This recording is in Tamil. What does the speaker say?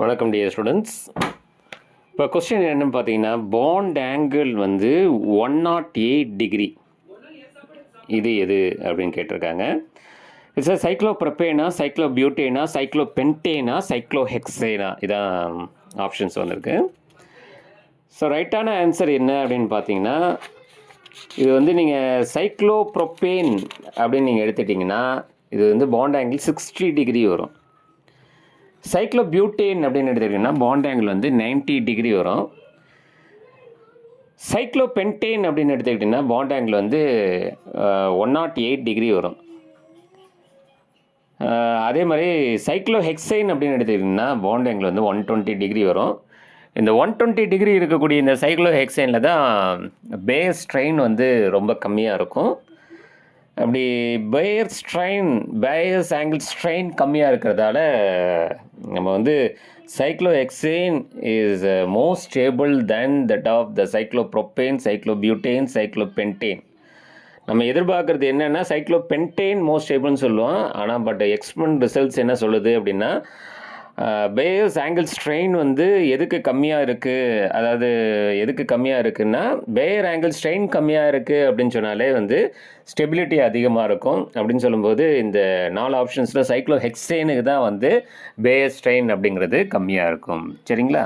வணக்கம் டியர் ஸ்டூடெண்ட்ஸ். இப்போ கொஸ்டின் என்னன்னு பார்த்தீங்கன்னா, பாண்ட் ஆங்கிள் வந்து 108 டிகிரி, இது எது அப்படின்னு கேட்டிருக்காங்க. இட்ஸ் சைக்ளோப்ரொப்பேனா, சைக்ளோபியூட்டேனா, சைக்ளோபென்டேனா, சைக்ளோஹெக்சேனா, இதான் ஆப்ஷன்ஸ் வந்துருக்கு. ஸோ ரைட்டான ஆன்சர் என்ன அப்படின்னு பார்த்தீங்கன்னா, இது வந்து நீங்கள் சைக்ளோப்ரொப்பேன் அப்படின்னு நீங்கள் எடுத்துட்டிங்கன்னா இது வந்து பாண்ட் ஆங்கிள் 60 டிகிரி வரும். சைக்ளோபியூட்டேன் அப்படின்னு எடுத்துக்கிட்டிங்கன்னா பாண்ட் ஆங்கிள் வந்து 90 டிகிரி வரும். சைக்ளோபென்டேன் அப்படின்னு எடுத்துக்கிட்டிங்கன்னா பாண்ட் ஆங்கிள் வந்து 108 டிகிரி வரும். அதே மாதிரி சைக்ளோஹெக்சைன் அப்படின்னு எடுத்துக்கிட்டிங்கன்னா பாண்ட் ஆங்கிள் வந்து 120 டிகிரி வரும். இந்த 120 டிகிரி இருக்கக்கூடிய இந்த சைக்ளோஹெக்சைனில் தான் பேயர் ஸ்ட்ரெயின் வந்து ரொம்ப கம்மியாக இருக்கும். அப்படி பேயர்ஸ் ஆங்கிள் ஸ்ட்ரெயின் கம்மியாக இருக்கிறதால நம்ம வந்து cyclohexane is more stable then that of the cyclopropane, cyclobutane, cyclopentane. நம்ம எதிர்பார்க்குறது என்னென்னா சைக்ளோபென்டேன் மோர் ஸ்டேபிள்னு சொல்லுவோம். ஆனால் பட் எக்ஸ்பெரிமெண்ட் ரிசல்ட்ஸ் என்ன சொல்லுது அப்படின்னா, பேயர்ஸ் ஆங்கிள் ஸ்ட்ரெயின் வந்து எதுக்கு கம்மியாக இருக்குது, அதாவது எதுக்கு கம்மியாக இருக்குன்னா பேயர் ஆங்கிள் ஸ்ட்ரெயின் கம்மியாக இருக்குது அப்படின்னு சொன்னாலே வந்து ஸ்டெபிலிட்டி அதிகமாக இருக்கும். அப்படின்னு சொல்லும்போது இந்த 4 ஆப்ஷன்ஸில் சைக்ளோஹெக்சேனுக்கு தான் வந்து பேயர் ஸ்ட்ரெயின் அப்படிங்கிறது கம்மியாக இருக்கும். சரிங்களா?